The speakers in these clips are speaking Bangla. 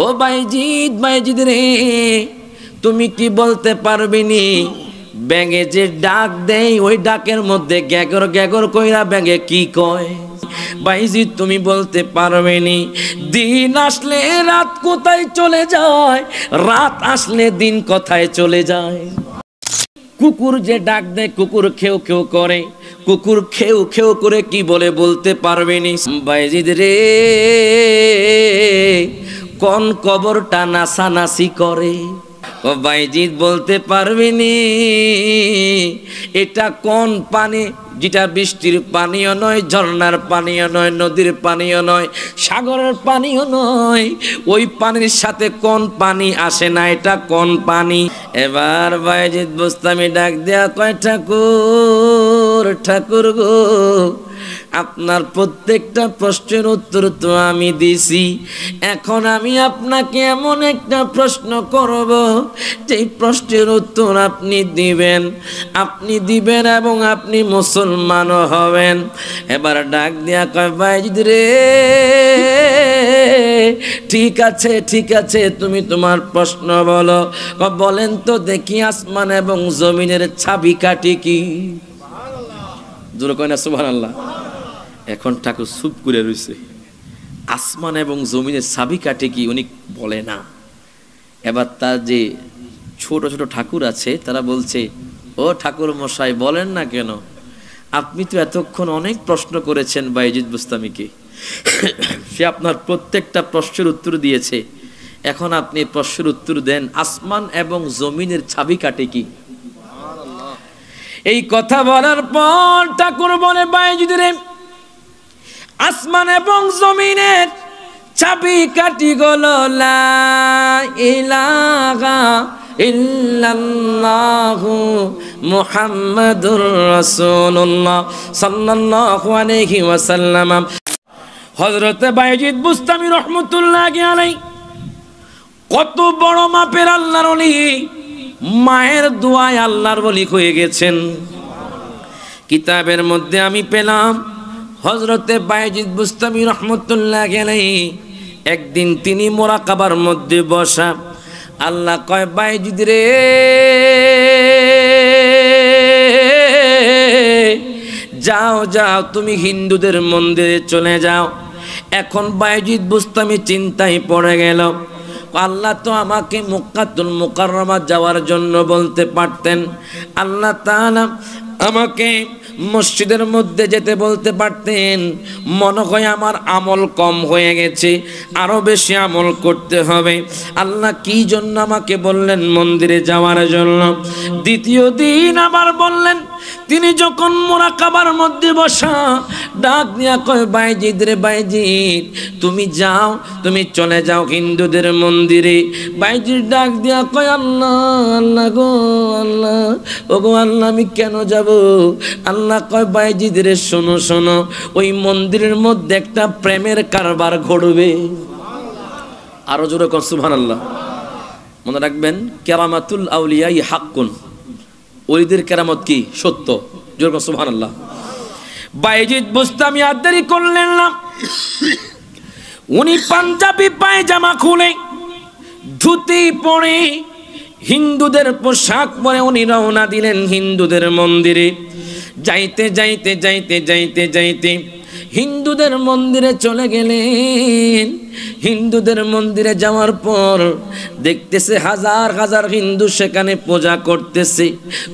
ও বাইজিদ, বাইজিদ রে, তুমি কি বলতে পারবিনি ব্যাঙে যে ডাক দেয় ওই ডাকের মধ্যে গ্যাগর গ্যাগর কইরা ব্যাঙে কি কয়? বাইজিদ তুমি বলতে পারবেনি দিন আসলে রাত কোথায় চলে যায়, রাত আসলে দিন কোথায় চলে যায়? কুকুর যে ডাক দেয়, কুকুর খেউ খেউ করে, কুকুর খেউ খেউ করে কি বলে বলতে পারবেনি? বাইজিদ রে, কোন কবরটা নাসানাসি করে? ও বাইজিদ বলতে পারবিনি এটা কোন পানি, যেটা বৃষ্টির পানিও নয়, ঝর্ণার পানিও নয়, নদীর পানিও নয়, সাগরের পানিও নয়, ওই পানির সাথে কোন পানি আসে না, এটা কোন পানি? এবার বাইজিদ বুস্তামি ডাক দেয়া কয়, ঠাকুর, ঠাকুর গো, আপনার প্রত্যেকটা প্রশ্নের উত্তর তো আমি দিছি, এখন আমি আপনাকে এমন একটা প্রশ্ন করব যেই প্রশ্নের উত্তর আপনি দিবেন, আপনি দিবেন এবং আপনি মুসলমানও হবেন। এবার ডাক দিয়া কয়, বাইজিদ রে, ঠিক আছে ঠিক আছে, তুমি তোমার প্রশ্ন বলো। বলেন তো দেখি, আসমান এবং জমিনের চাবিকাঠি কি? জোরে কয় না সুবহানাল্লাহ। এখন ঠাকুর চুপ করে রয়েছে, আসমান এবং জমিনের চাবিকাঠি কি উনি বলে না। এবার তার যে ছোট ছোট ঠাকুর আছে তারা বলছে, ও ঠাকুর মশাই বলেন না কেন, আপনি তো এতক্ষণ অনেক প্রশ্ন করেছেন বাইজিদ বুস্তামিকে, সে আপনার প্রত্যেকটা প্রশ্নের উত্তর দিয়েছে, এখন আপনি প্রশ্নের উত্তর দেন, আসমান এবং জমিনের চাবিকাঠি কি? এই কথা বলার পর ঠাকুর বলে, বাইজিদ রে, আসমান এবং জমিনের চাবিকাঠি হলো লা ইলাহা ইল্লাল্লাহু মুহাম্মাদুর রাসূলুল্লাহ সাল্লাল্লাহু আলাইহি ওয়াসাল্লাম। হযরত বাইজিদ বুস্তামি রাহমাতুল্লাহি আলাইহি কত বড় মাপের আল্লাহর ওলি, মায়ের দোয়ায় আল্লাহর ওলি হয়ে গেছেন। কিতাবের মধ্যে আমি পেলাম হযরতে বাইজিদ বুস্তামি রাহমাতুল্লাহি আলাইহি একদিন তিনি মুরাকাবার মধ্যে বসা, আল্লাহ কয়, বাইজিদ রে, যাও যাও তুমি হিন্দুদের মন্দিরে চলে যাও। এখন বাইজিদ বুস্তামি চিন্তায় পড়ে গেল, আল্লাহ তো আমাকে মক্কাতুল মুকাররমা যাওয়ার জন্য বলতে পারতেন, আল্লাহ তাআলা আমাকে মসজিদের মধ্যে যেতে বলতে পারতেন। মনে হয় আমার আমল কম হয়ে গেছে, আরো বেশি আমল করতে হবে। আল্লাহ কি জন্য আমাকে বললেন মন্দিরে যাওয়ার জন্য? দ্বিতীয় দিন আবার বললেন, তিনি যখন মুরাকাবার মধ্যে বসা, ডাক দিয়া কয়, বাইজিদ রে, বাইজিদ তুমি যাও, তুমি চলে যাও হিন্দুদের মন্দিরে। বাইজিদ ডাক দিয়া কয়, আল্লাহ, আল্লাহ গো আল্লাহ, ও গো আল্লাহ, আমি কেন যাব? আল্লাহ কয়, বাইজিদ রে, শোনো শোনো, ওই মন্দিরের মধ্যে একটা প্রেমের কারবার ঘটবে। আরো জোরে কর সুবহানাল্লাহ। মনে রাখবেন, কেরামাতুল আউলিয়া হাক্কুন, ওলিদের কেরামত কি সত্য। জোরে কর সুবহানাল্লাহ। বাইজিদ বুস্তামি আর দেরি করলেন না, উনি পাঞ্জাবি পায়জামা খুলে ধুতি পরে হিন্দুদের পোশাক পরে উনি রওনা দিলেন হিন্দুদের মন্দিরে। যাইতে যাইতে যাইতে যাইতে যাইতে হিন্দুদের মন্দিরে চলে গেলেন। হিন্দুদের মন্দিরে যাওয়ার পর দেখতেছে হাজার হাজার হিন্দু সেখানে পূজা করতেছে।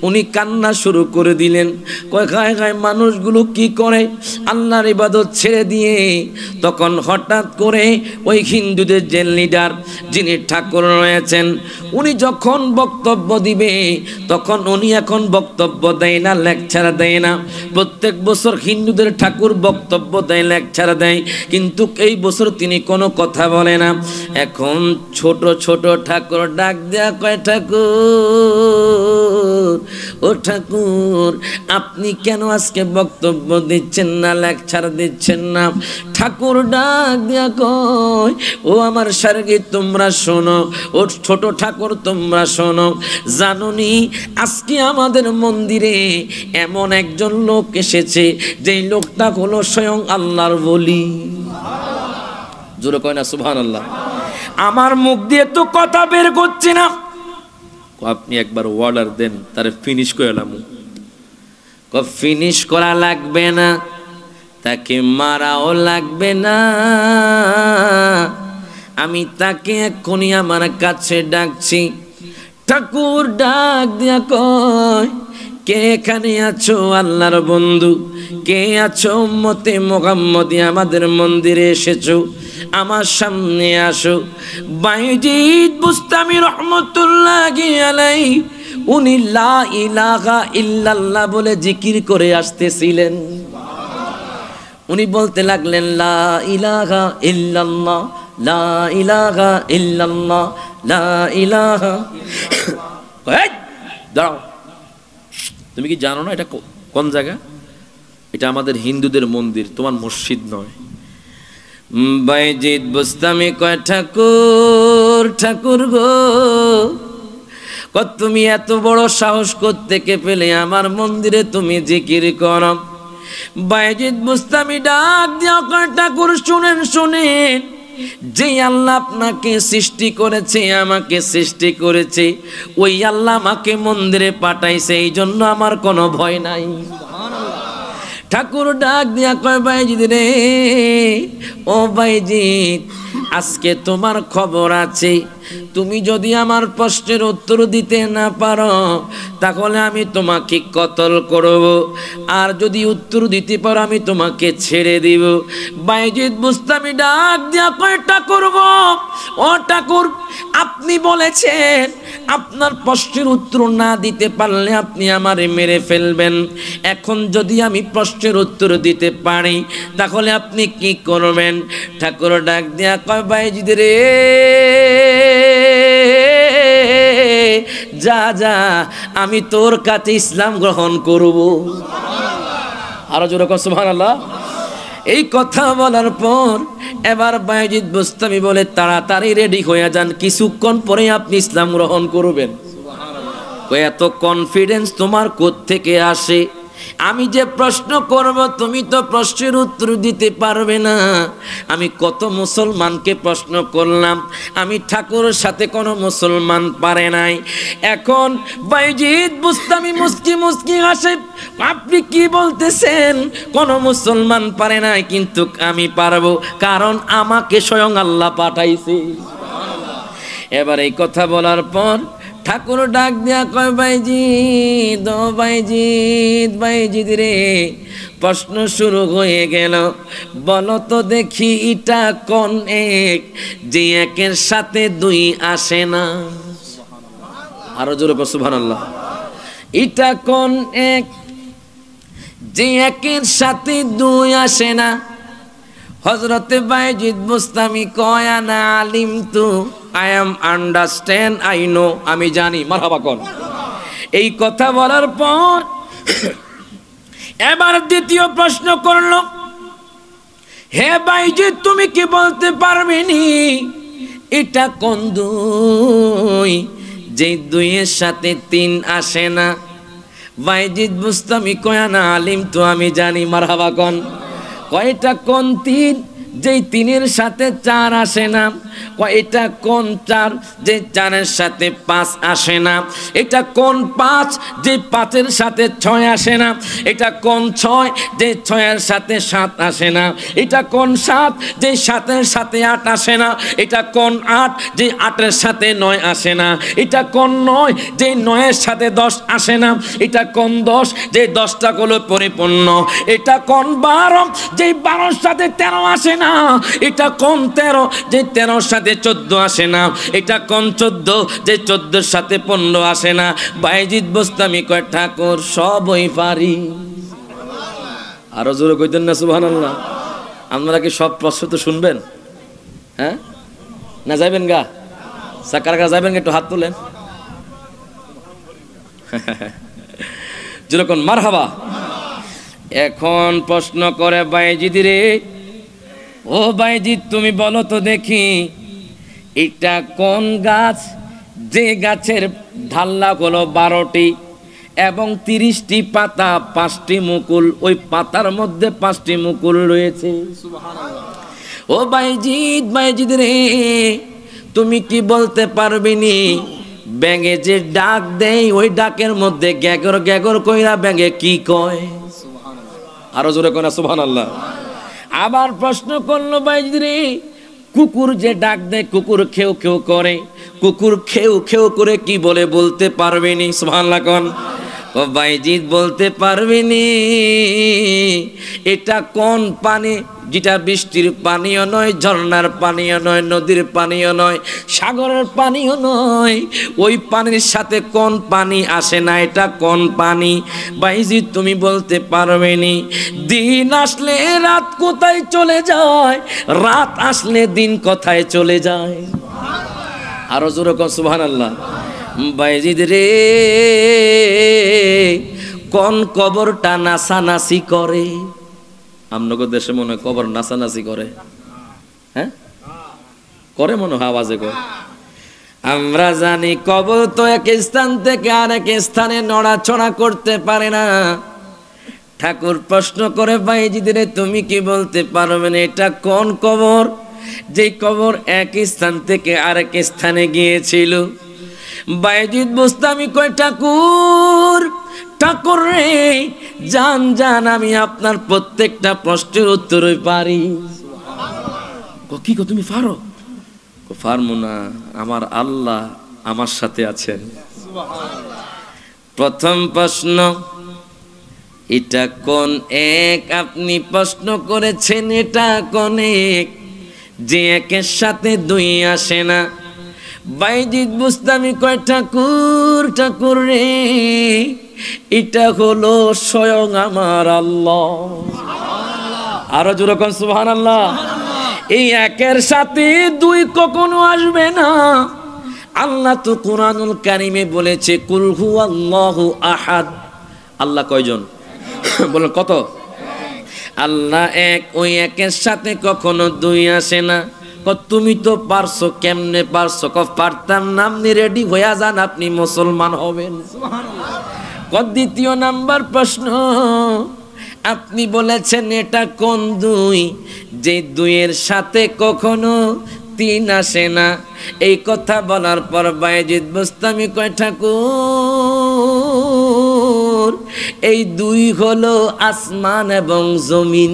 উনি কান্না শুরু করে দিলেন, কয় গায় গায় মানুষগুলো কি করে আল্লাহর ইবাদত ছেড়ে দিয়ে। তখন হঠাৎ করে ওই হিন্দুদের যে লিডার, যিনি ঠাকুর রয়েছেন, উনি যখন বক্তব্য দিবে তখন উনি এখন বক্তব্য দেয় না, লেকচার দেয় না। প্রত্যেক বছর হিন্দুদের ঠাকুর বক্তব্য দেয়, লেকচার দেয়, কিন্তু এই বছর তিনি কোনো কথা বলে না। এখন ছোট ছোট ঠাকুর ডাক দেয়া কয়, ঠাকুর, ও ঠাকুর, আপনি কেন আজকে বক্তব্য দিচ্ছেন না, লেকচার দিচ্ছেন না? ঠাকুর ডাক দেয়া কয়, ও আমার সার্গী তোমরা শোনো, ও ছোট ঠাকুর তোমরা শোনো, জানুনি আজকে আমাদের মন্দিরে এমন একজন লোক এসেছে, যেই লোকটা হলো স্বয়ং আল্লাহর ওলি। জোরে কয় না সুবহানাল্লাহ। আমার মুখ দিয়ে তো কথা বের করছে না। আপনি একবার অর্ডার দেন, তারে ফিনিশ করে এলাম। ফিনিশ করা লাগবে না, তাকে মারাও লাগবে না, আমি তাকে এক্ষুনি আমার কাছে ডাকছি। ঠাকুর ডাক দিয়া কয়, কে এখানে আছো আল্লাহর বন্ধু? কে আছো উম্মতে মুহাম্মদী আমাদের মন্দিরে এসেছো? আমার সামনে আসো। বাইজিদ বুস্তামি রহমতুল্লাহি আলাইহি উনি লা ইলাহা ইল্লাল্লাহ বলে জিকির করে আসতেছিলেন। উনি বলতে লাগলেন, লা ইলাহা ইল্লাল্লাহ, লা ইলাহা ইল্লাল্লাহ, লা ইলাহা। এই দাঁড়াও, তুমি কি জানো না এটা কোন জায়গা? এটা আমাদের হিন্দুদের মন্দির, তোমার মসজিদ নয়। বাইজিদ বুস্তামি কয়, ঠাকুর ঠাকুর গো, তুমি এত বড় সাহস কোত্থেকে পেলে আমার মন্দিরে তুমি জিকির করো? বাইজিদ বুস্তামি ডাক দিয়া কয়, ঠাকুর শুনেন শুনেন, যে আল্লাহ আপনাকে সৃষ্টি করেছে, আমাকে সৃষ্টি করেছে, ওই আল্লাহ আমাকে মন্দিরে পাঠাইছে, এই জন্য আমার কোনো ভয় নাই। ঠাকুর ডাক দিয়া কয়, বাইজিদ রে, ও বাইজিদ, আজকে তোমার খবর আছে, তুমি যদি আমার প্রশ্নের উত্তর দিতে না পারো তাহলে আমি তোমাকে কতল করব, আর যদি উত্তর দিতে পারো আমি তোমাকে ছেড়ে দিব। বাইজিদ বুস্তামি ডাক দিয়া কয়, ঠাকুর গো, ও ঠাকুর, আপনি বলেছেন আপনার প্রশ্নের উত্তর না দিতে পারলে আপনি আমারে মেরে ফেলবেন। এখন যদি আমি প্রশ্নের উত্তর দিতে পারি তাহলে আপনি কি করবেন? ঠাকুর ডাক দিয়া কয়, বাইজিদ রে, যা যা, আমি তোর কাছে ইসলাম গ্রহণ করব। আরো জোরে কও সুবহানাল্লাহ। এই কথা বলার পর এবার বাইজিদ বুস্তামি বলে, তাড়াতাড়ি রেডি হয়ে যান, কিছুক্ষণ পরে আপনি ইসলাম গ্রহণ করবেন। এত কনফিডেন্স তোমার কোত্থেকে আসে? আমি যে প্রশ্ন করব তুমি তো প্রশ্নের উত্তর দিতে পারবে না। আমি কত মুসলমানকে প্রশ্ন করলাম, আমি ঠাকুরের সাথে কোনো মুসলমান পারে নাই। এখন বাইজিদ বুস্তামি মুস্কি মুস্কি হাসে, আপনি কি বলতেছেন? কোনো মুসলমান পারে নাই, কিন্তু আমি পারবো, কারণ আমাকে স্বয়ং আল্লাহ পাঠাইছে। এবার এই কথা বলার পর ঠাকুর ডাক দিয়া কয়, বাইজিদ, ও বাইজিদ, বাইজিদ রে, প্রশ্ন শুরু হয়ে গেল, বলো তো দেখি এটা কোন এক যে একের সাথে দুই আসে না? আরো জোরে কও সুবহানাল্লাহ। এটা কোন এক যে একের সাথে দুই আসে না? হযরতে বাইজিদ বুস্তামি কয়, আনা আলিম তু, I am understand, I know, আমি জানি। মারহাবা কোন। এই কথা বলার পর এবার দ্বিতীয় প্রশ্ন করলো, হে বাইজিদ, তুমি কি বলতে পারবে নি এটা কোন দুই যে দুইয়ের সাথে তিন আসে না? বাইজিদ বুস্তামি কয়, না আলিম তো, আমি জানি। মারহাবা কোন। কয়টা কোন তিন যেই তিনের সাথে চার আসে না? এটা কোন চার যে চারের সাথে পাঁচ আসে না? এটা কোন পাঁচ যে পাঁচের সাথে ছয় আসে না? এটা কোন ছয় যে ছয়ের সাথে সাত আসে না? এটা কোন সাত যে সাতের সাথে আট আসে না? এটা কোন আট যে আটের সাথে নয় আসে না? এটা কোন নয় যে নয়ের সাথে দশ আসে না? এটা কোন দশ যে দশটা গুলো পরিপূর্ণ? এটা কোন বারো যে বারোর সাথে তেরো আসে না? এটা কোন তেরো যে তেরোর সাথে 14 আসে না? এটা কোন 14 যে 14 সাথে 15 আসে না? বাইজিদ বুস্তামি কয়, ঠাকুর সবই পারি। আরো জোরে কইতেন না সুবহানাল্লাহ। আপনারা কি সব প্রশ্ন তো শুনবেন? হ্যাঁ না যাইবেন গা? সাকার গা যাইবেন? একটু হাত তোলেন। যেরকম মারহাবা। এখন প্রশ্ন করে, বাইজিদ রে, ও বাইজিদ, তুমি বলো তো দেখি এটা কোন গাছ যে গাছের ঢাল্লা হলো 12টি এবং 30টি পাতা, 5টি মুকুল, ওই পাতার মধ্যে 5টি মুকুল রয়েছে? সুবহানাল্লাহ। ও বাইজিদ, বাইজিদ রে, তুমি কি বলতে পারবিনি ব্যাঙে যে ডাক দেয় ওই ডাকের মধ্যে গ্যাগর গ্যাগর কইরা ব্যাঙে কি কয়? আরো জোরে কয় না সুবহানাল্লাহ। আবার প্রশ্ন করলো বাইজিদ রে, কুকুর যে ডাক দেয় কুকুর খেউ খেউ করে, কুকুর খেউ খেউ করে কি বলে বলতে পারবেনি? সুবহানাল্লাহ কোন। ও বাইজিদ বলতে পারবেনি এটা কোন পানি, যেটা বৃষ্টির পানিও নয়, ঝর্ণার পানিও নয়, নদীর পানিও নয়, সাগরের পানিও নয়, ওই পানির সাথে কোন পানি আসে না, এটা কোন পানি? বাইজিদ তুমি বলতে পারবেনি দিন আসলে রাত কোথায় চলে যায়, রাত আসলে দিন কোথায় চলে যায়? আরো জোরে কোন সুবহানাল্লাহ। বাইজিদ রে, কোন কবরটা নাচানাচি করে? আমনগর দেশে মনে হয় কবর নাচানাচি করে, হ্যাঁ করে মনে হয়, আওয়াজে করে। আমরা জানি কবর তো এক স্থান থেকে আরেক স্থানে নড়াচড়া করতে পারে না। ঠাকুর প্রশ্ন করে বাইজিদ রে, তুমি কি বলতে পারবেন এটা কোন কবর, যে কবর এক স্থান থেকে আরেক স্থানে গিয়েছিল? বাইজিদ বুস্তামি কয় ঠাকুর, ঠাকুর রে জান জান, আমি আপনার প্রত্যেকটা প্রশ্নের উত্তরই পারি। কি গো তুমি পারো? পারবো না, আমার আল্লাহ আমার সাথে আছেন। প্রথম প্রশ্ন, এটা কোন এক? আপনি প্রশ্ন করেছেন এটা কোন এক, যে একের সাথে দুই আসে না? বাইজিদ বুস্তামি কয় ঠাকুর, ঠাকুর রে এটা হলো স্বয়ং আমার আল্লাহ। আরো জোরে কোন সুবহানাল্লাহ। এই একের সাথে দুই কখনো আসবে না। আল্লাহ তো কুরআনুল কারীমে বলেছে কুল হুয়াল্লাহু আহাদ। আল্লাহ কয়জন? বলেন কত? আল্লাহ এক, ওই একের সাথে কখনো দুই আসে না। তুমি তো পারছো, কেমনে পারছো? পারতাম না, আপনি রেডি হয়ে যান, আপনি মুসলমান হবেন। দ্বিতীয় নাম্বার প্রশ্ন, আপনি বলেছেন এটা কোন দুই, যে দুইয়ের সাথে কখনো তিন আসে না? এই কথা বলার পর বাইজিদ বুস্তামি কয় ঠাকুর, এই দুই হলো আসমান এবং জমিন।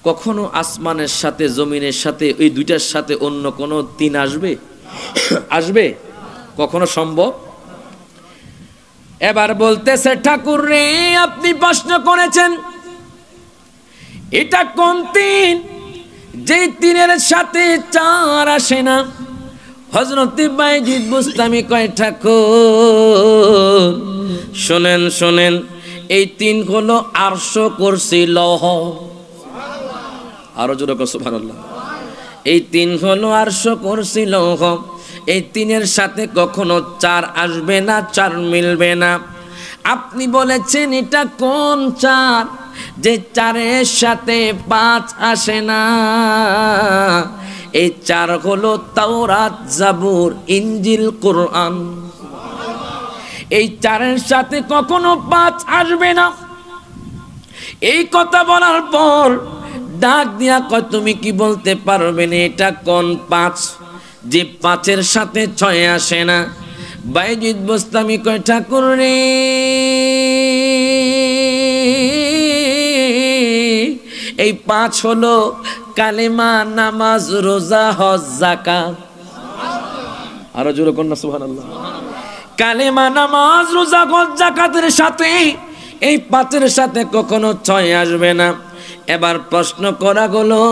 কখনো আসমানের সাথে জমিনের সাথে এই দুইটার সাথে অন্য কোনো তিন আসবে? আসবে? কখনো সম্ভব? এবার বলতেছে ঠাকুর রে, আপনি প্রশ্ন করেছেন এটা কোন তিন, যে তিনের সাথে চার আসে না? হযরত বাইজিদ বুস্তামি কয় ঠাকুর শোনেন শোনেন, এই তিন হলো আরশ, কুরসি, লৌহ। আরো জোরে কও সুবহানাল্লাহ। এই তিন হলো আরশ, কুরসি, লৌহ। এই তিনের সাথে কখনো চার আসবে না, চার মিলবে না। আপনি বলেছেন এটা কোন চার, যে চারের সাথে পাঁচ আসে না? এই চার হলো তাওরাত, জাবুর, ইনজিল, কুরআন। এই চারের সাথে কখনো পাঁচ আসবে না। এই কথা বলার পর ডাক দিয়া কয় তুমি কি বলতে পারবেন এটা কোন পাঁচ, যে পাঁচের সাথে ছয় আসে না? বাইজিদ বুস্তামি কয় ঠাকুর রে, এই পাঁচ হলো কালেমা, নামাজ, রোজা, হজ, যাকাত। আরো জোরে কোন না সুবহানাল্লাহ। কালেমা, নামাজ, রোজা, হজ, যাকাতের সাথে এই পাঁচের সাথে কখনো ছয় আসবে না। এবার প্রশ্ন করা হলো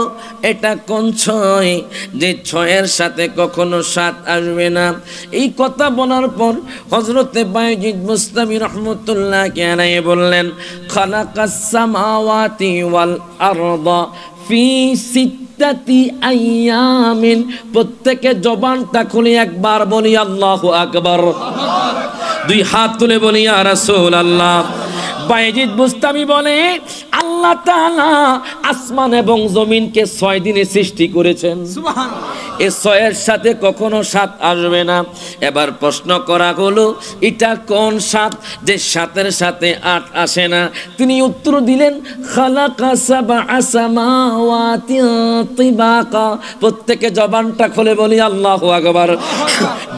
এটা কোন ছয়, যে ছয়ের সাথে কখনো সাত আসবে না? এই কথা বলার পর হযরতে বাইজিদ বুস্তামি রাহমাতুল্লাহি আলাইহি বললেন খালাকাস সামাওয়াতি ওয়াল আরদা ফি সিত্তাতি আইয়ামিন। প্রত্যেকে জবানটা খুলে একবার বলি আল্লাহু আকবার, দুই হাত তুলে বলি ইয়া রাসূলুল্লাহ। বাইজিদ বুস্তামি বলে আল্লাহ তাআলা আসমান এবং জমিনকে 6 দিনে সৃষ্টি করেছেন। সুবহানাল্লাহ। এই 6-এর সাথে কখনো 7 আসবে না। এবার প্রশ্ন করা হলো এটা কোন 7 যে 7-এর সাথে 8 আসে না? তিনি উত্তর দিলেন খালাকা সাবআ সামাওয়াতি তিবাকা। প্রত্যেকে জবানটা খুলে বলি আল্লাহু আকবার।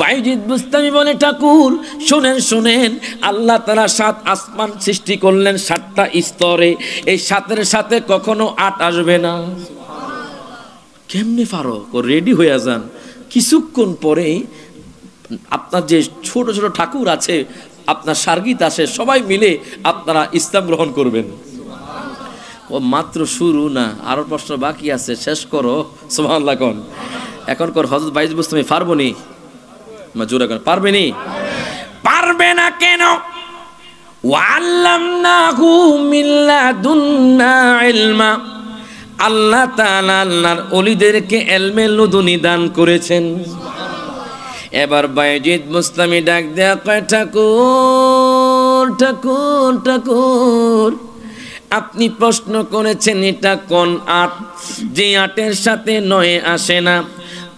বাইজিদ বুস্তামি বলে ঠাকুর শুনেন শুনেন, আল্লাহ তাআলা 7 আসমান সৃষ্টি করলেন 7টা স্তরে, এই 7-এর সাথে কখনো 8 আসবে না। কেমনে পারো? রেডি হয়ে যান, কিছুক্ষণ পরে আপনার যে ছোট ছোট ঠাকুর আছে, আপনার সার্গিত আছে, সবাই মিলে আপনারা ইসলাম গ্রহণ করবেন। ও মাত্র শুরু না, আরো প্রশ্ন বাকি আছে, শেষ করো সুবহানাল্লাহ কোন। এখন কর হযরত বাইজিদ বুস্তামি পারবনি? জোরে কোন পারবেনি? পারবে না কেন? ওয়াল্লামনাহু মিন লাদুন্না ইলমা। আল্লাহ তাআলা আল্লাহর ওলিদেরকে ইলমে লুদুনি দান করেছেন। এবার বাইজিদ বুস্তামি ডাক দেয়া কয় ঠাকুর ঠাকুর ঠাকুর, আপনি প্রশ্ন করেছেন এটা কোন 8 যে 8-এর সাথে 9 আসে না?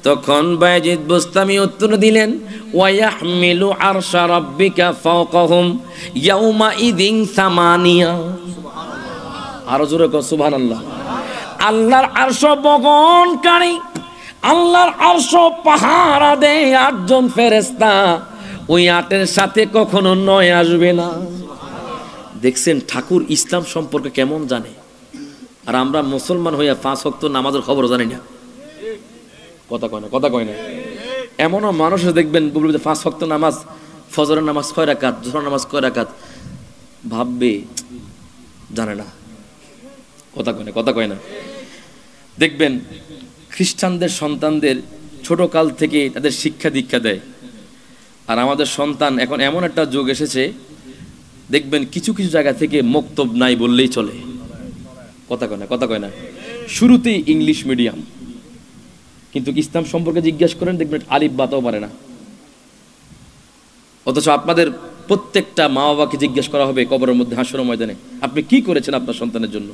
তখন বাইজিদ বুস্তামি উত্তর দিলেন ওয়ায়াহমিলু আরশা রাব্বিকা ফাওকাহুম ইয়াউমা ইদিন সামানিয়া। আরো জোরে কও সুবহানাল্লাহ। আল্লাহর আরশ বহনকারী, আল্লাহর আরশ পাহারা দেয় 8 জন ফেরেশতা, ওই 8-এর সাথে কখনো 9 আসবে না। দেখছেন ঠাকুর ইসলাম সম্পর্কে কেমন জানে, আর আমরা মুসলমান হইয়া 5 ওয়াক্ত নামাজের খবর জানি না। কথা কয় না, কথা কয় না। এমনও মানুষ দেখবেন 5 ওয়াক্ত নামাজ, ফজরের নামাজ 6 রাকাত, জোহরের নামাজ 6 রাকাত, ভাববে জানে না। কথা কয় না, কথা কয় না। দেখবেন খ্রিস্টানদের সন্তানদের ছোট কাল থেকে তাদের শিক্ষা দীক্ষা দেয়, আর আমাদের সন্তান এখন এমন একটা যুগ এসেছে, দেখবেন কিছু কিছু জায়গা থেকে মক্তব নাই বললেই চলে। কথা কয় না, কথা কয় না। শুরুতেই ইংলিশ মিডিয়াম, কিন্তু ইসলাম সম্পর্কে জিজ্ঞেস করেন দেখবেন আলিফ বাতাও পারে না। অথচ আপনাদের প্রত্যেকটা মা বাবাকে জিজ্ঞেস করা হবে কবরের মধ্যে, হাসরের ময়দানে, আপনি কি করেছেন আপনার সন্তানের জন্য?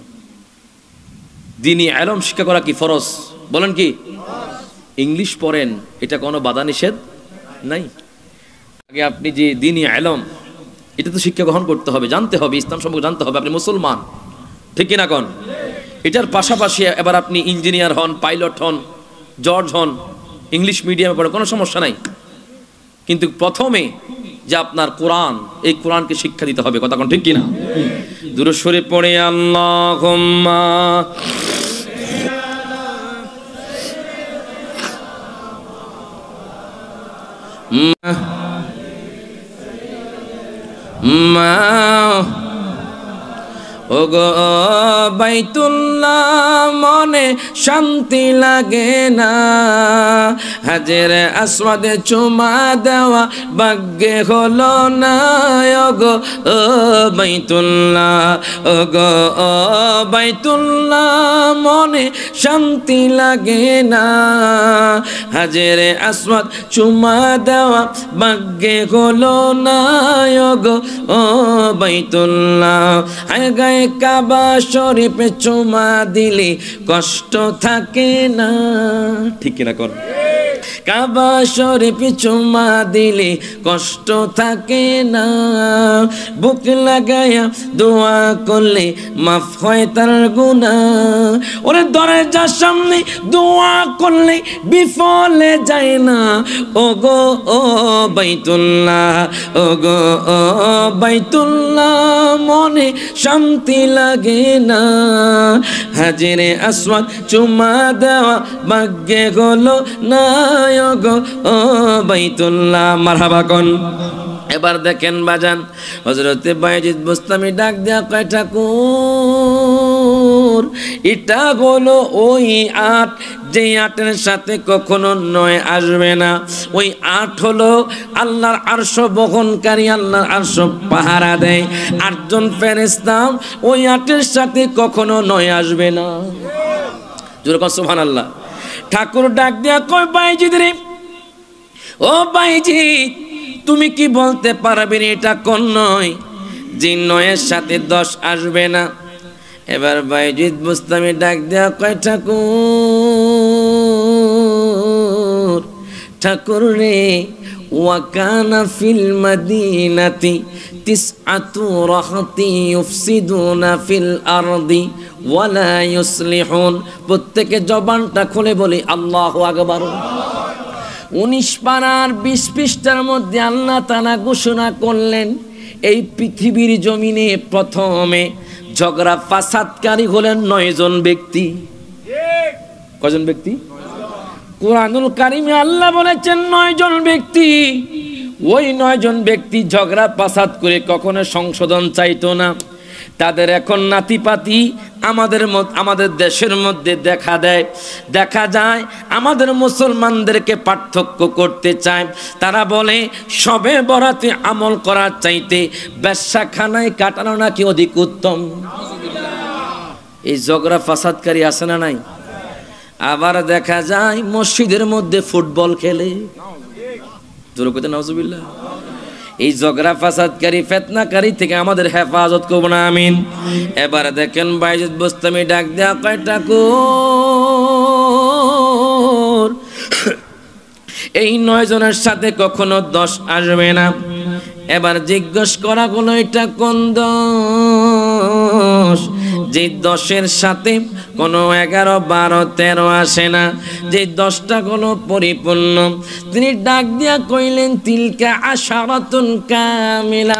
দ্বীনি ইলম শিক্ষা করা কি ফরজ? বলেন কি? ইংলিশ পড়েন, এটা কোনো বাধা নিষেধ নাই। আগে আপনি যে দ্বীনি ইলম, এটা তো শিক্ষা গ্রহণ করতে হবে, জানতে হবে, ইসলাম সম্পর্কে জানতে হবে, আপনি মুসলমান, ঠিক কিনা কোন? এটার পাশাপাশি এবার আপনি ইঞ্জিনিয়ার হন, পাইলট হন, জজ হন, ইংলিশ মিডিয়ামে পড়ে কোনো সমস্যা নাই, কিন্তু প্রথমে যে আপনার কোরআন, এই কোরআনকে শিক্ষা দিতে হবে। কথা কোন ঠিক কিনা? দুরূদ শরীফ পড়ে আল্লাহুম্মা ওগো বাইতুল্লাহ মনে শান্তি লাগে না, হাজের আসওয়াদে চুমা দেওয়া ভাগ্যে হলো না। ওগো বাইতুল্লাহ, ওগো বাইতুল্লাহ মনে শান্তি লাগে না, হাজের আসওয়াদ চুমা দেওয়া ভাগ্যে হলো না। ওগো বাইতুল্লাহ, হায় গায়ে কাবা শরীফে চুমা দিলে কষ্ট থাকে না, ঠিক কিনা কোন? কাবা শরীফে চুমা দিলে কষ্ট থাকে না, বুক লাগায়া দোয়া করলে মাফ হয় তার গুনাহ। ওরে দরজার সামনে দোয়া করলে বিফলে যায় না। ওগো বাইতুল্লাহ, ওগো বাইতুল্লাহ মনে শান্তি লাগে না, হাজরে আসওয়াদ চুমা দেওয়া ভাগ্যে হলো না। ওগো বাইতুল্লাহ, মারহাবা কোন। এবার দেখেন বাজান, হযরতে বাইজিদ বুস্তামি ডাক দেয়া কয় ঠাকুর এটা হলো ওই 8 যে 8-এর সাথে কখনো 9 আসবে না। ওই 8 হলো আল্লাহর আরশ বহনকারী, আল্লাহর আরশ পাহারা দেয় 8 জন ফেরেশতা, ওই 8-এর সাথে কখনো 9 আসবে না। জোরে কও সুবহানাল্লাহ। ঠাকুর ডাক দেয়া কয় বাইজিদ রে, ও বাইজিদ তুমি কি বলতে পারবে এটা কোন 9 যে 9-এর সাথে 10 আসবে না? এবার বাইজিদ বুস্তামি ডাক দেয়া কয় ঠাকুর ঠাকুর রে ওয়াকানা ফিল মাদিনাতি তিসআতু রাহতি ইউফসিদুনা ফিল আরদি ওয়ালা ইউসলিহুন। প্রত্যেকে জবানটা খুলে বলি আল্লাহু আকবার। 19 পারার 20 পৃষ্ঠার মধ্যে আল্লাহ তাআলা ঘোষণা করলেন এই পৃথিবীর জমিনে প্রথমে ঝগড়া ফাসাদকারী হলেন 9 জন ব্যক্তি। কয়জন ব্যক্তি? কুরআনুল কারীমে আল্লাহ বলেছেন 9 জন ব্যক্তি। ওই 9 জন ব্যক্তি ঝগড়া ফাসাদ করে কখনো সংশোধন চাইতো না। তাদের এখন নাতিপাতি আমাদের দেশের মধ্যে দেখা যায়। আমাদের মুসলমানদেরকে পার্থক্য করতে চায়। তারা বলে সবে বরাতে আমল করার চাইতে বেশ্যাখানায় কাটানো নাকি অধিক উত্তম। এই ঝগড়া ফাসাদকারী আছে না নাই? আবার দেখা যায় মসজিদের মধ্যে ফুটবল খেলে। নাউজুবিল্লাহ। এই ঝগড়া ফাসাদকারী ফিতনাকারী থেকে আমাদের হেফাজত করব না, আমিন। এবারে দেখেন বাইজিদ বুস্তামি ডাক দেয়া কয় ঠাকুর এই 9 জনের সাথে কখনো 10 আসবে না। এবার জিজ্ঞেস করা হলো এটা কোন দোষ? যে 10-এর সাথে কোনো 11, 12, 13 আসে না, যে 10টা হলো পরিপূর্ণ। তিনি ডাক দিয়া কইলেন তিলকা আশারাতুন কামিলা।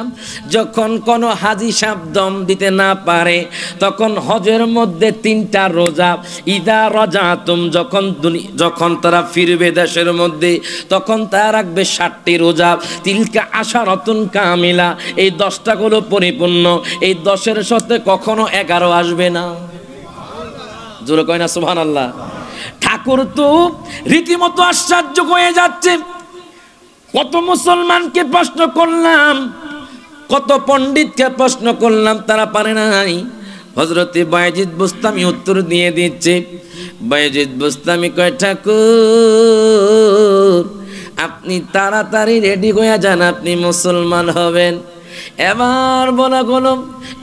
যখন কোনো হাজি সাহেব দম দিতে না পারে তখন হজের মধ্যে 3টা রোজা, ইদা রাজাতুম যখন তারা ফিরবে দেশের মধ্যে তখন তারা রাখবে 60টি রোজা। তিলকা আশারাতুন কামিলা, এই 10টা হলো পরিপূর্ণ। এই 10-এর সাথে কখনো 11 আসবে না। জোরে কয় না সুবহানাল্লাহ। ঠাকুর তো রীতিমতো আশ্চর্য হয়ে যাচ্ছে। কত মুসলমানকে প্রশ্ন করলাম, কত পণ্ডিতকে প্রশ্ন করলাম, তারা পারে নাই। হযরতে বায়েজিদ বুস্তামি উত্তর দিয়ে দিচ্ছে। বায়েজিদ বুস্তামি কয় ঠাকুর আপনি তাড়াতাড়ি রেডি হয়ে যান, আপনি মুসলমান হবেন। এবার বলা হলো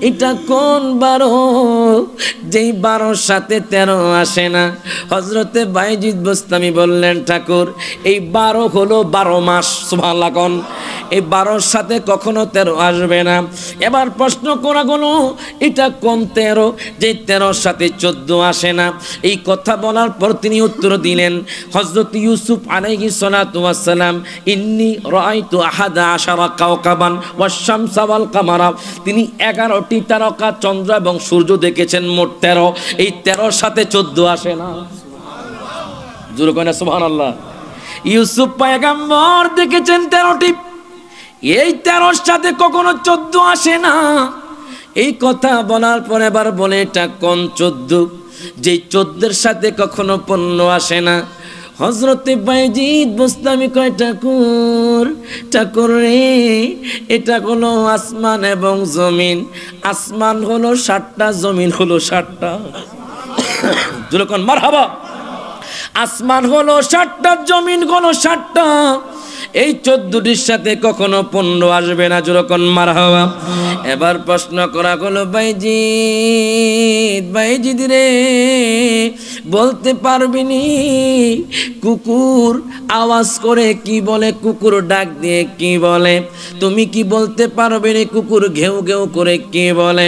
এটা কোন 12? যেই 12-র সাথে 13 আসে না। হযরতে বায়েজিদ বুস্তামি বললেন ঠাকুর এই 12 হলো 12 মাস। সুবহানাল্লাহ কোন। এই 12-র সাথে কখনো 13 আসবে না। এবার প্রশ্ন করা হলো এটা কোন 13? যে 13-র সাথে 14 আসে না। এই কথা বলার পর তিনি উত্তর দিলেন হযরত ইউসুফ আলাইহিস সালাতু ওয়াস সালাম ইন্নী রাআইতু আহাদা আশারা কাওকাবান ওয়াশ শামসা ওয়াল কামারা। তিনি 11টি তারকা, চন্দ্র এবং সূর্য দেখেছেন, মোট 13। এই 13-র সাথে 14 আসে না। জোরে কয় না সুবহানাল্লাহ। ইউসুফ পয়গম্বর দেখেছেন 13টি, এই 13-র সাথে কখনো 14 আসে না। এই কথা বলার পর এবার বলে এটা কোন 14? যে 14-এর সাথে কখনো 15 আসে না। হযরতে বায়েজিদ বুস্তামি কয় ঠাকুর রে এটা হলো আসমান এবং জমিন। আসমান হলো 7টা, জমিন হলো 7টা। যখন মারহাবা। আসমান হলো 7টা, জমিন হলো 7টা। এই 14টির সাথে কখনো 15 আসবে না। যখন মারহাবা। এবার প্রশ্ন করা হলো বাইজিদ রে বলতে পারবিনি কুকুর আওয়াজ করে কি বলে, কুকুর ডাক দিয়ে কি বলে? তুমি কি বলতে পারবে না কুকুর ঘেউ ঘেউ করে কি বলে?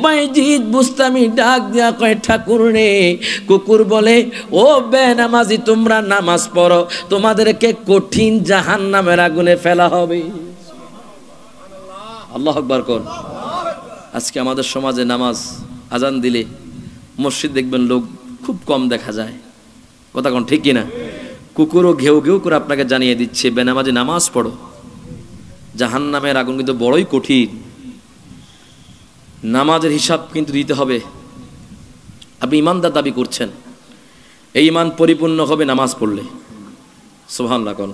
বাইজিদ বুস্তামি ডাক দিয়া কয় ঠাকুর রে কুকুর বলে ও বেনামাজি তোমরা নামাজ পড়ো, তোমাদেরকে কঠিন জাহান্নামের আগুনে ফেলা হবে। আল্লাহু আকবার কোন। আজকে আমাদের সমাজে নামাজ আজান দিলে মসজিদ দেখবেন লোক খুব কম দেখা যায়। কথা কোন ঠিক কিনা? কুকুরও ঘেউ ঘেউ করে আপনাকে জানিয়ে দিচ্ছে বেনামাজি নামাজ পড়ো, জাহান্নামের আগুন কিন্তু বড়ই কঠিন। নামাজের হিসাব কিন্তু দিতে হবে। আপনি ইমানদার দাবি করছেন, এই ইমান পরিপূর্ণ হবে নামাজ পড়লে। সুবহানাল্লাহ কোন।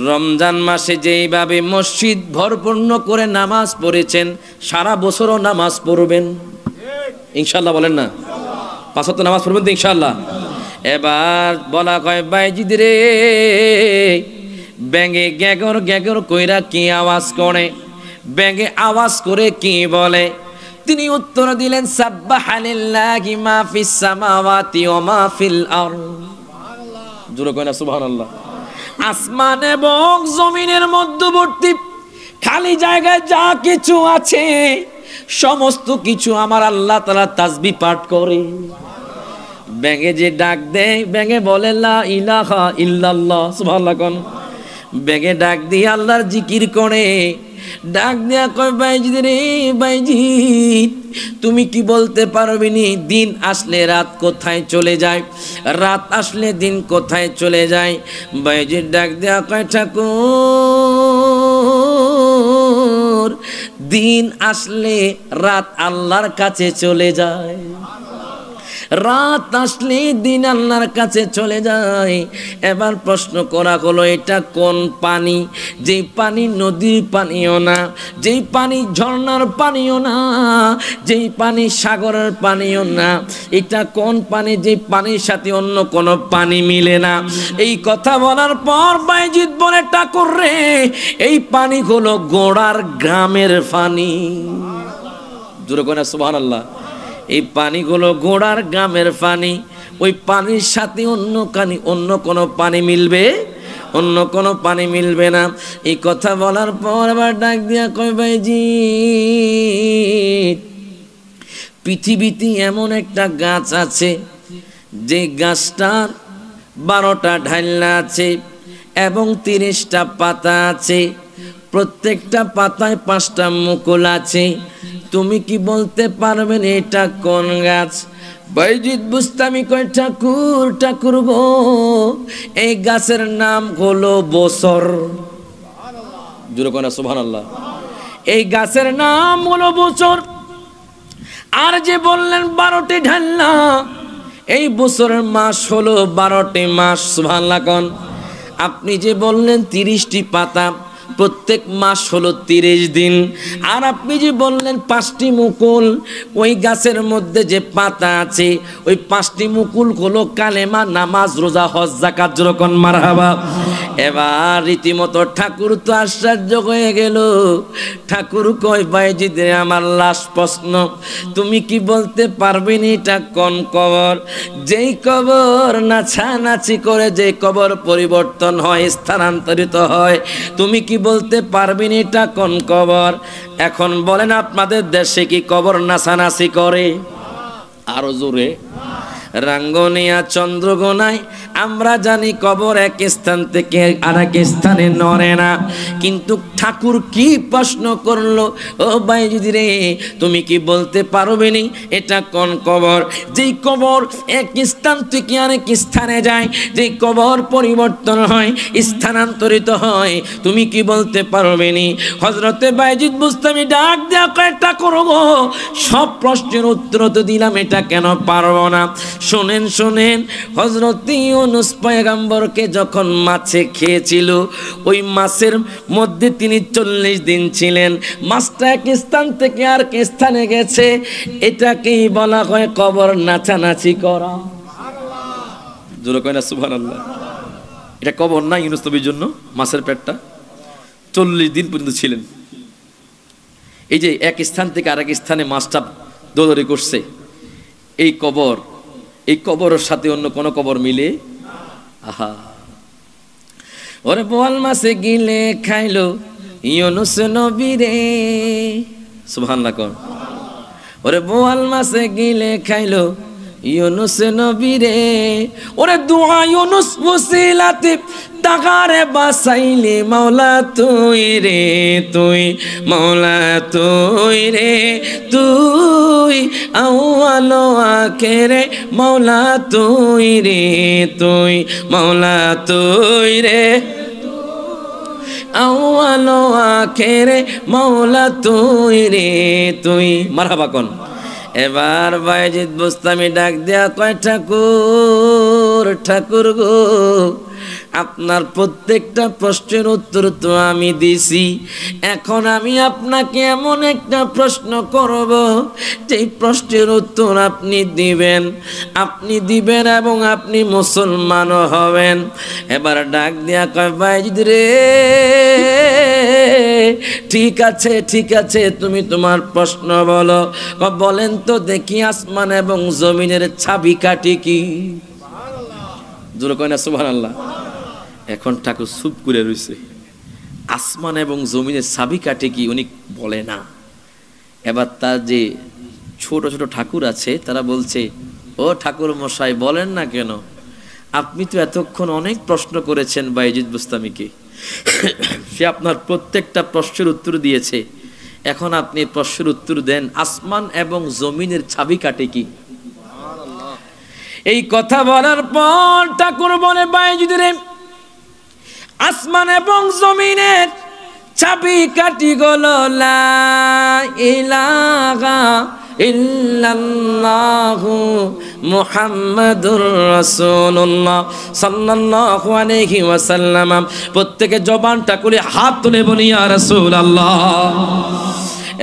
রমজান মাসে যেইভাবে মসজিদ ভরপূর্ণ করে নামাজ পড়েছেন, সারা বছরও নামাজ পড়বেন ইনশাআল্লাহ। বলেন না 5 ওয়াক্ত নামাজ পড়বেন তো ইনশাআল্লাহ। এবার বলা কয় বাইজিদ রে ব্যাঙে গ্যাগর গ্যাগর কইরা কি আওয়াজ করে? ব্যাঙে আওয়াজ করে কি বলে? তিনি উত্তর দিলেন সাব্বাহা লিল্লাহি মা ফিস সামাওয়াতি ওয়া মা ফিল আরদ। জোরে কয় না সুবহানাল্লাহ। আসমান এবং জমিনের মধ্যবর্তী খালি জায়গায় যা কিছু আছে সমস্ত কিছু আমার আল্লাহ তাআলা তাসবিহ পাঠ করে। ব্যাঙে যে ডাক দেয়, ব্যাঙে বলে লা ইলাহা ইল্লাল্লাহ, সুবহানাল্লাহ কোন। ব্যাঙে ডাক দিয়ে আল্লাহর জিকির করে, ডাক দেয়া কয় বাইজিৎ রে বাইজিৎ, তুমি কি বলতে পারবে নি দিন আসলে রাত কোথায় চলে যায়, রাত আসলে দিন কোথায় চলে যায়? বাইজিৎ ডাক দেয়া কয় ঠাকুর, দিন আসলে রাত আল্লাহর কাছে চলে যায়, রাত আসলে দিন আল্লাহর কাছে চলে যায়। এবার প্রশ্ন করা হলো এটা কোন পানি? যেই পানি নদীর পানিও না, যেই পানি ঝর্ণার পানিও না, যেই পানি সাগরের পানিও না, এটা কোন পানি যেই পানির সাথে অন্য কোনো পানি মিলে না? এই কথা বলার পর বাইজিৎ বলে ঠাকুর রে, এই পানি হলো গোড়ার গ্রামের পানি। জোরে কয় না সুবহানাল্লাহ। এই পানিগুলো গোড়ার গ্রামের পানি, ওই পানির সাথে অন্য কোনো পানি মিলবে, অন্য কোনো পানি মিলবে না। এই কথা বলার পর আবার ডাক দিয়া কয় বাইজিৎ, পৃথিবীতে এমন একটা গাছ আছে যে গাছটার 12টা ঢালনা আছে এবং 30টা পাতা আছে, প্রত্যেকটা পাতায় 5টা মুকুল আছে। তুমি কি বলতে পারবেন এটা কোন গাছ? বাইজিৎ বুস্তামি কয় ঠাকুর, ঠাকুর গো, এই গাছের নাম হলো বছর। জোরে কয় না সুবহানাল্লাহ। এই গাছের নাম হলো বছর। আর যে বললেন 12টি ঢালনা, এই বছরের মাস হলো 12টি মাস, সুবহানাল্লাহ কোন। আপনি যে বললেন 30টি পাতা, প্রত্যেক মাস হলো 30 দিন। আর আপনি যে বললেন 5টি মুকুল, ওই গাছের মধ্যে যে পাতা আছে ওই 5টি মুকুল হলো কালেমা, নামাজ, রোজা, হজ, যাকাত। যেরকম মারহাবা। এবার রীতিমতো ঠাকুর তো আশ্চর্য হয়ে গেল। ঠাকুর কয় বাইজিৎ রে, আমার লাস্ট প্রশ্ন, তুমি কি বলতে পারবে না এটা কোন কবর? যেই কবর নাচানাচি করে, যে কবর পরিবর্তন হয়, স্থানান্তরিত হয়, তুমি কি বলতে পারবেন এটা কোন কবর? এখন বলেন আপনাদের দেশে কি কবর নাচানাচি করে? আরো জোরে। রাঙ্গনিয়া চন্দ্রগোনায় আমরা জানি কবর এক স্থান থেকে আরেক স্থানে নড়ে না, কিন্তু ঠাকুর কি প্রশ্ন করলো, ও বাইজিৎ রে, তুমি কি বলতে পারবে নি এটা কোন কবর? যেই কবর এক স্থান থেকে আরেক স্থানে যায়, যেই কবর পরিবর্তন হয়, স্থানান্তরিত হয়, তুমি কি বলতে পারবে নি? হযরতে বাইজিৎ বুস্তামি ডাক দেয়া কয় ঠাকুর গো, সব প্রশ্নের উত্তর তো দিলাম, এটা কেন পারবো না? শোনেন শোনেন, হযরতে ইউনূস পয়গম্বরকে যখন মাছে খেয়েছিল, ওই মাছের মধ্যে তিনি 40 দিন ছিলেন। মাছটা এক স্থান থেকে আর এক স্থানে গেছে, এটাকেই বলা হয় কবর নাচানাচি করা। জোরে কয় না সুবহানাল্লাহ। এটা কবর না ইউনূস নবীর জন্য মাছের পেটটা 40 দিন পর্যন্ত ছিলেন। এই যে এক স্থান থেকে আরেক স্থানে মাছটা দৌড়াদৌড়ি করছে, এই কবর, এই কবরের সাথে অন্য কোন কবর মিলে? আহা, ওরে বোয়াল মাছে গিলে খাইলো ইউনূস নবী রে, সুবহানাল্লাহ কোন। ওরে বোয়াল মাছে গিলে খাইলো ইউনূস নবী রে, ওরে দুআ ইউনূস ওসিলাতে তাগারে বাসাইলে মাওলা তুই রে, তুই মাওলা তুই রে, তুই আউয়াল আখিরে মাওলা তুই রে, তুই মাওলা তুই রে, আউয়াল আখিরে মাওলা তুই রে, তুই। মারহাবা কোন। এবার বাইজিৎ বুস্তামি ডাক দেয়া কয় ঠাকুর, ঠাকুর গো, আপনার প্রত্যেকটা প্রশ্নের উত্তর তো আমি দিছি, এখন আমি আপনাকে এমন একটা প্রশ্ন করব, যেই প্রশ্নের উত্তর আপনি দিবেন এবং আপনি মুসলমানও হবেন। এবার ডাক দিয়া কয় বাইজিৎ রে, ঠিক আছে ঠিক আছে, তুমি তোমার প্রশ্ন বলো। বলেন তো দেখি, আসমান এবং জমিনের চাবিকাঠি কি? জোরে কয় না সুবহানাল্লাহ। এখন ঠাকুর চুপ করে রইছে, আসমান এবং জমিনের চাবিকাঠি কি উনি বলে না। এবার তার যে ছোট ছোট ঠাকুর আছে তারা বলছে, ও ঠাকুর মশাই বলেন না কেন, আপনি তো এতক্ষণ অনেক প্রশ্ন করেছেন বায়েজিদ বুস্তামিকে, সে আপনার প্রত্যেকটা প্রশ্নের উত্তর দিয়েছে, এখন আপনি প্রশ্নের উত্তর দেন আসমান এবং জমিনের চাবিকাঠি কি। এই কথা বলার পর ঠাকুর বলে, বায়েজিদ রে, আসমান এবং জমিনের চাবিকাঠি হলো লা ইলাহা ইল্লাল্লাহু মুহাম্মাদুর রাসূলুল্লাহ সাল্লাল্লাহু আলাইহি ওয়াসাল্লাম। প্রত্যেকে জবানটা খুলে হাত তুলে বলি ইয়া রাসূলুল্লাহ।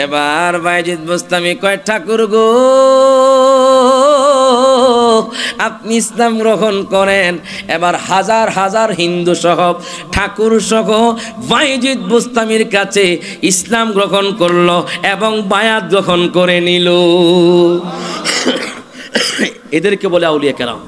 এবার বায়েজিদ বুস্তামি কয়, ঠাকুর গো, আপনি ইসলাম গ্রহণ করেন। এবার হাজার হাজার হিন্দু সহ ঠাকুর সহ বায়েজিদ বুস্তামির কাছে ইসলাম গ্রহণ করলো এবং বায়াত গ্রহণ করে নিল। এদেরকে বলে আউলিয়া কেরাম।